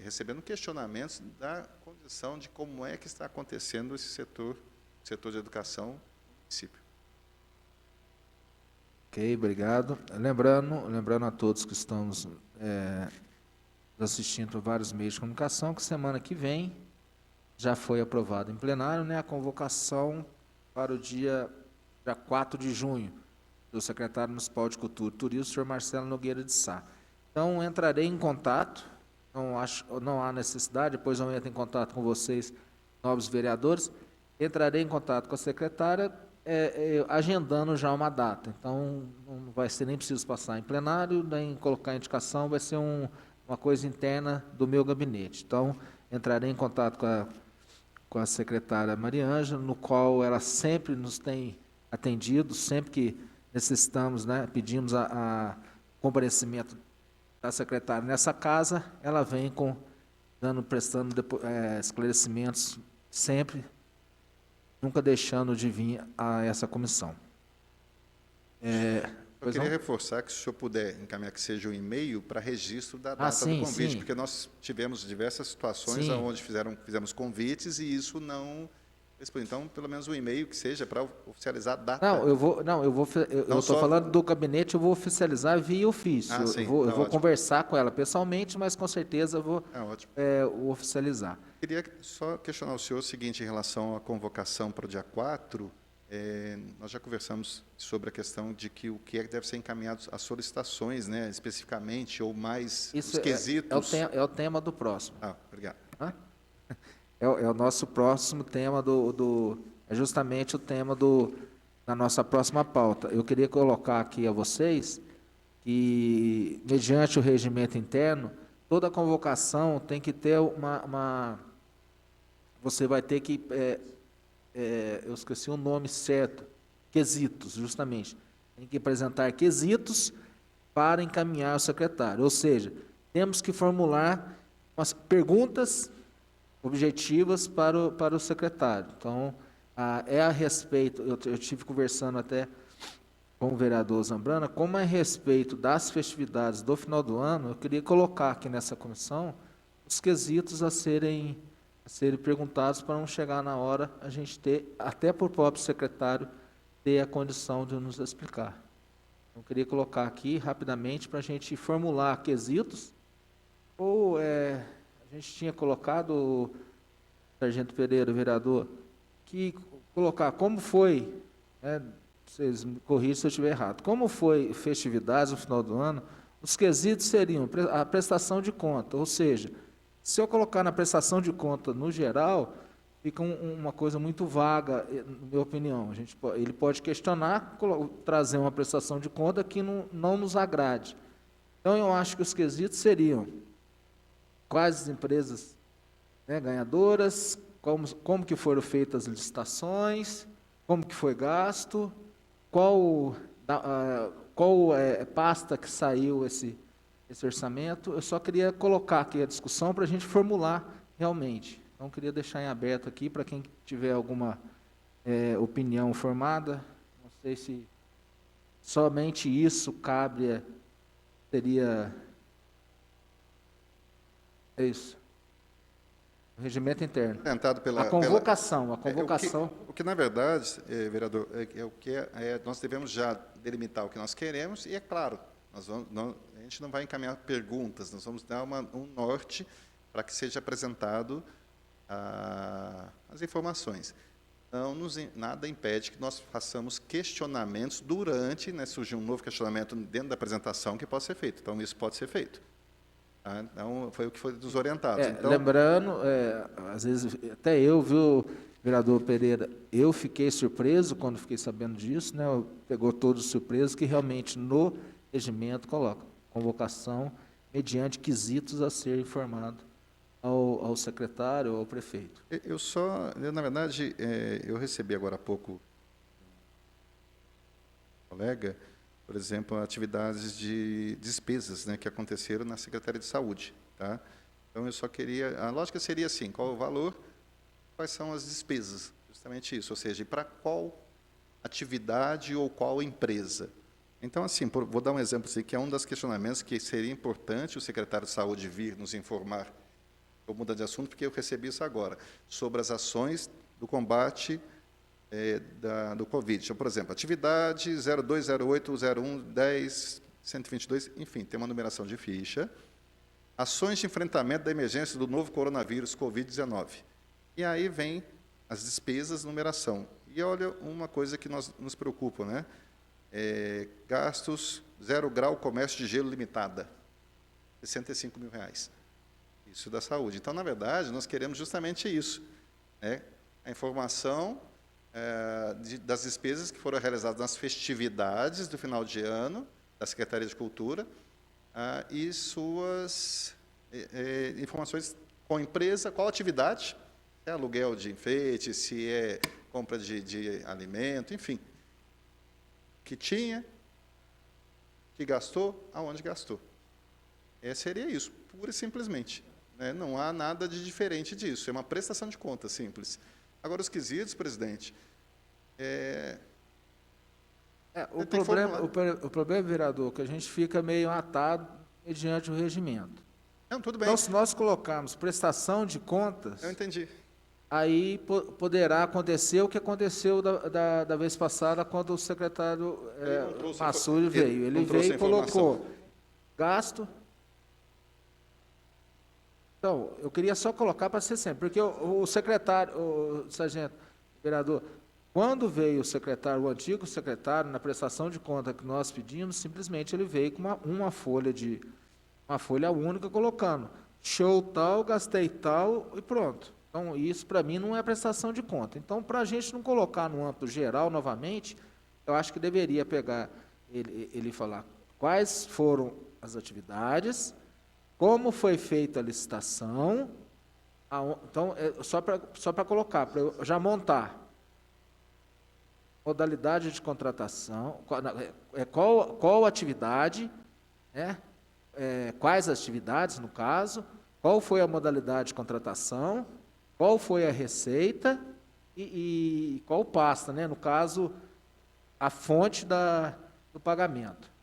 recebendo questionamentos da condição de como é que está acontecendo esse setor de educação no município. Ok, obrigado. Lembrando a todos que estamos assistindo por vários meios de comunicação, que semana que vem já foi aprovado em plenário, a convocação para o dia 4 de junho, do secretário municipal de Cultura e Turismo, senhor Marcelo Nogueira de Sá. Então, entrarei em contato, não há necessidade, depois eu entro em contato com vocês, nobres vereadores, entrarei em contato com a secretária agendando já uma data. Então, não vai ser nem preciso passar em plenário, nem colocar indicação, vai ser uma coisa interna do meu gabinete. Então, entrarei em contato com a secretária Mariângela, no qual ela sempre nos tem atendido, sempre que necessitamos, né, pedimos a comparecimento da secretária nessa casa, ela vem prestando esclarecimentos sempre, nunca deixando de vir a essa comissão. Eu queria reforçar que, se o senhor puder encaminhar que seja um e-mail para registro da data sim, do convite, sim. porque nós tivemos diversas situações Sim. onde fizemos convites e isso não respondeu. Então, pelo menos um e-mail que seja para oficializar a data. Eu estou falando do gabinete, eu vou oficializar via ofício. Sim. Eu vou Ótimo. conversar com ela pessoalmente, mas com certeza eu vou Ótimo. oficializar. Queria só questionar o senhor o seguinte em relação à convocação para o dia 4. Nós já conversamos sobre a questão de que o que deve ser encaminhado as solicitações, né, especificamente, ou mais Isso os quesitos. é o tema do próximo. Obrigado. Hã? É o nosso próximo tema é justamente o tema da nossa próxima pauta. Eu queria colocar aqui a vocês que, mediante o regimento interno, toda convocação tem que ter você vai ter que, eu esqueci o nome certo, quesitos, justamente. Tem que apresentar quesitos para encaminhar ao secretário. Ou seja, temos que formular umas perguntas objetivas para o secretário. Então, a respeito, eu tive conversando até com o vereador Zambrana, como é a respeito das festividades do final do ano, eu queria colocar aqui nessa comissão os quesitos a serem perguntados para não chegar na hora a gente ter, até por próprio secretário, ter a condição de nos explicar. Eu queria colocar aqui rapidamente para a gente formular quesitos, ou a gente tinha colocado, Sargento Pereira, vereador, que colocar como foi, vocês me corrigem se eu estiver errado, como foi festividades no final do ano, os quesitos seriam a prestação de conta, ou seja, se eu colocar na prestação de conta no geral, fica uma coisa muito vaga, na minha opinião. Ele pode questionar, trazer uma prestação de conta que não nos agrade. Então, eu acho que os quesitos seriam quais as empresas, né, ganhadoras, como que foram feitas as licitações, como que foi gasto, qual pasta que saiu esse orçamento. Eu só queria colocar aqui a discussão para a gente formular realmente. Então, queria deixar em aberto aqui para quem tiver alguma opinião formada. Não sei se somente isso cabe, seria... É isso. O regimento interno. A convocação. O que, na verdade, vereador, nós devemos já delimitar o que nós queremos, e é claro, a gente não vai encaminhar perguntas, nós vamos dar um norte para que seja apresentado as informações. Então, nada impede que nós façamos questionamentos durante, né, surgir um novo questionamento dentro da apresentação que possa ser feito. Então, isso pode ser feito. Então, foi o que foi dos orientados. Então, lembrando, às vezes, até eu, viu, vereador Pereira, eu fiquei surpreso quando fiquei sabendo disso, né, pegou todos surpresos, que realmente no regimento coloca convocação mediante quesitos a ser informado ao secretário ou ao prefeito. Na verdade, eu recebi agora há pouco um colega, por exemplo, atividades de despesas, né, que aconteceram na Secretaria de Saúde. Tá? Então, eu só queria... A lógica seria assim, qual o valor, quais são as despesas, justamente isso, ou seja, para qual atividade ou qual empresa. Então, assim, vou dar um exemplo assim, que é um dos questionamentos que seria importante o secretário de Saúde vir nos informar. Vou mudar de assunto porque eu recebi isso agora, sobre as ações do combate do Covid. Então, por exemplo, atividade 0208 01 10 122, enfim, tem uma numeração de ficha. Ações de enfrentamento da emergência do novo coronavírus Covid-19. E aí vem as despesas, numeração. E olha uma coisa que nos preocupa, né? Gastos 0 grau comércio de gelo limitada, R$65 mil. Isso da saúde. Então, na verdade, nós queremos justamente isso, né? A informação das despesas que foram realizadas nas festividades do final de ano da Secretaria de Cultura e suas informações com a empresa, qual atividade, se é aluguel de enfeite, se é compra de alimento, enfim, que tinha, que gastou, aonde gastou. Seria isso, pura e simplesmente. Né? Não há nada de diferente disso, é uma prestação de contas simples. Agora, os quesitos, presidente, o problema, vereador, que a gente fica meio atado mediante o regimento. Não, tudo bem. Então, se nós colocarmos prestação de contas, Eu entendi. aí poderá acontecer o que aconteceu da vez passada, quando o secretário Massuri veio. Ele veio e colocou gasto. Então, eu queria só colocar para ser sempre, porque o secretário, o sargento, vereador, quando veio o antigo secretário, na prestação de conta que nós pedimos, simplesmente ele veio com uma folha única colocando show tal, gastei tal e pronto. Então, isso para mim não é prestação de conta. Então, para a gente não colocar no âmbito geral novamente, eu acho que deveria pegar ele falar quais foram as atividades, como foi feita a licitação. Então, só para colocar, para eu já montar. Modalidade de contratação, qual atividade, né? Quais atividades, no caso, qual foi a modalidade de contratação, qual foi a receita e qual pasta, né? No caso, a fonte do pagamento.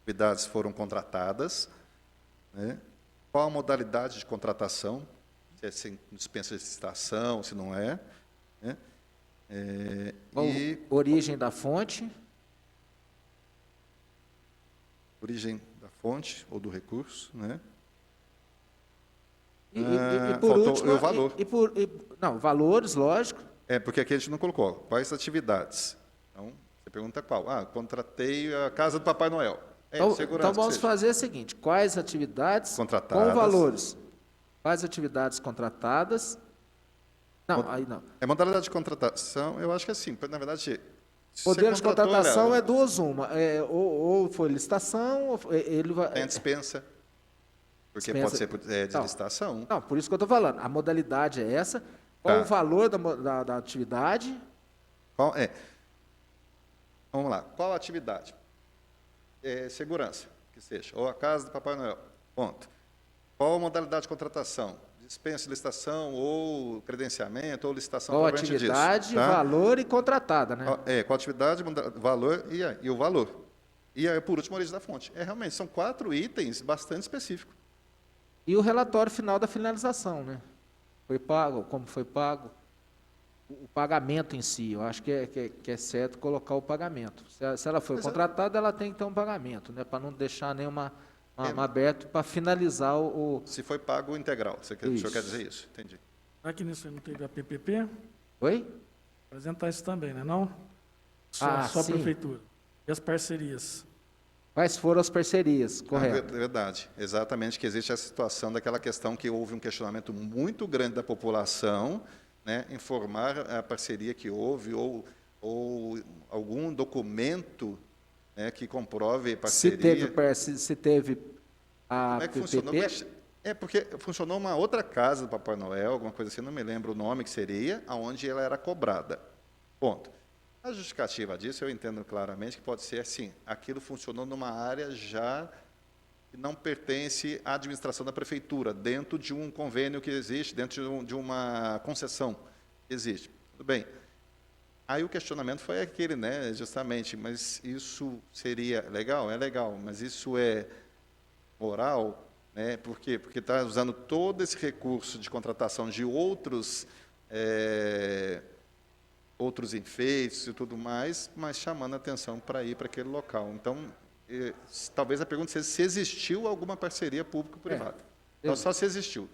Atividades foram contratadas, né? Qual a modalidade de contratação, se é sem dispensa de licitação, se não é, né? Qual origem da fonte? Origem da fonte ou do recurso, né? E por faltou último, o valor. Não, valores, lógico. Porque aqui a gente não colocou. Quais atividades? Então, você pergunta qual. Contratei a Casa do Papai Noel. Então vamos fazer o seguinte, quais atividades contratadas, com valores? Quais atividades contratadas? Não, aí não. Modalidade de contratação, eu acho que assim, na verdade... Poder de contratação é duas, uma. Ou foi licitação, ou ele vai... Tem a dispensa, porque pode ser de licitação. Não, por isso que eu estou falando. A modalidade é essa. Qual o valor da atividade? Vamos lá. Qual a atividade? Segurança, que seja. Ou a Casa do Papai Noel. Ponto. Qual a modalidade de contratação? Dispensa, licitação, ou credenciamento, ou licitação. Qual atividade, disso, tá? Valor e contratada, né? Qual atividade, valor e o valor. E, por último, a origem da fonte. Realmente, são 4 itens bastante específicos. E o relatório final da finalização, né? Foi pago, como foi pago. O pagamento em si, eu acho que é certo colocar o pagamento. Se ela foi contratada, ela tem que ter um pagamento, né? Para não deixar nenhuma aberto para finalizar o... Se foi pago integral, o senhor quer dizer isso? Entendi. Será que nisso não teve a PPP? Oi? Apresentar isso também, né? Não? Só a prefeitura. E as parcerias? Quais foram as parcerias, correto? É verdade, exatamente, que existe a situação daquela questão que houve um questionamento muito grande da população, né, informar a parceria que houve ou algum documento, né, que comprove parceria. Se teve a Como é que funcionou? Porque funcionou uma outra casa do Papai Noel, alguma coisa assim, não me lembro o nome que seria, aonde ela era cobrada. Ponto. A justificativa disso, eu entendo claramente que pode ser assim, aquilo funcionou numa área já que não pertence à administração da prefeitura, dentro de um convênio que existe, dentro de uma concessão que existe. Tudo bem. Aí o questionamento foi aquele, né, justamente, mas isso seria legal? É legal, mas isso é moral? Né? Por quê? Porque está usando todo esse recurso de contratação de outros enfeites e tudo mais, mas chamando a atenção para ir para aquele local. Então, talvez a pergunta seja se existiu alguma parceria público-privada. Então, só se existiu.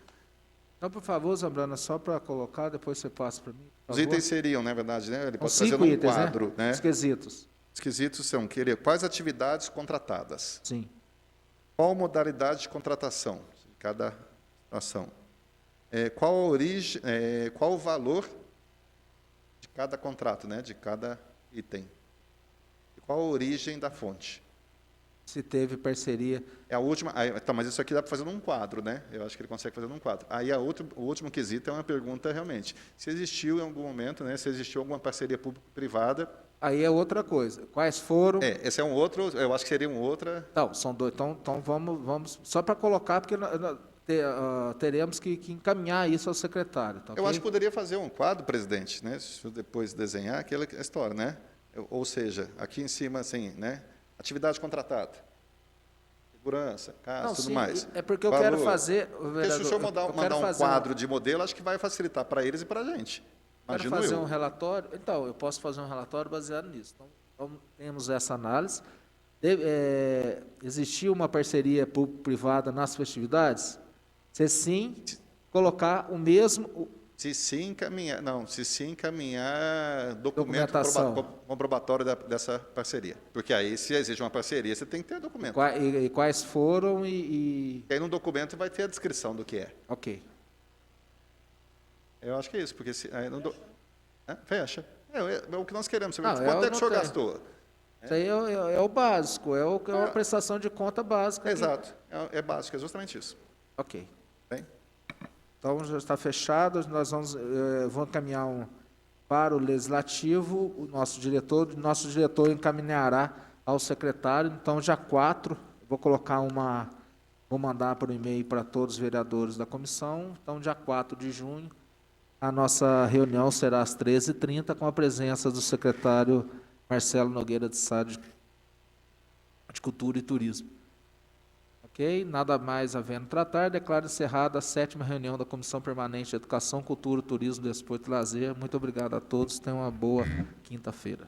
Então, por favor, Zambrana, só para colocar, depois você passa para mim. Os itens seriam, na verdade, né? Ele pode fazer um quadro. Né? Os quesitos. Os quesitos são, quais atividades contratadas? Sim. Qual modalidade de contratação de cada ação? qual a origem, qual o valor de cada contrato, né, de cada item. E qual a origem da fonte. Se teve parceria. É a última. Então, mas isso aqui dá para fazer num quadro, né? Eu acho que ele consegue fazer num quadro. Aí o último quesito é uma pergunta realmente. Se existiu em algum momento, né? Se existiu alguma parceria público-privada. Aí é outra coisa. Quais foram? Esse é um outro. Eu acho que seria um outra. Não, são dois. Então vamos só para colocar, porque teremos que encaminhar isso ao secretário. Tá, Eu ok? acho que poderia fazer um quadro, presidente, né? Se eu depois desenhar aquela história, né? Ou seja, aqui em cima, assim, né? Atividade contratada, segurança, casa, Não, tudo sim, mais. é porque eu Valor. quero fazer, Porque se o senhor mandar um quadro de modelo, acho que vai facilitar para eles e para a gente. Quero Imagino fazer eu. um relatório. Então, eu posso fazer um relatório baseado nisso. Então temos essa análise. Existiu uma parceria público-privada nas festividades? Se sim, colocar o mesmo. Se sim encaminhar documento Documentação. comprobatório dessa parceria. Porque aí, se existe uma parceria, você tem que ter documento. E quais foram E aí no documento vai ter a descrição do que é. Ok. Eu acho que é isso, porque aí fecha. É o que nós queremos saber. Não, Quanto é que o senhor não tenho. gastou? Isso aí é o básico, é uma prestação de conta básica. Exato. É básico, é justamente isso. Ok. Bem? Então, já está fechado, nós vamos encaminhar para o Legislativo, o nosso diretor encaminhará ao secretário, então, dia 4, vou mandar por e-mail para todos os vereadores da comissão, então, dia 4 de junho, a nossa reunião será às 13h30, com a presença do secretário Marcelo Nogueira de Sá, de Cultura e Turismo. Ok? Nada mais havendo tratar, declaro encerrada a 7ª reunião da Comissão Permanente de Educação, Cultura, Turismo, Desporto e Lazer. Muito obrigado a todos, tenham uma boa quinta-feira.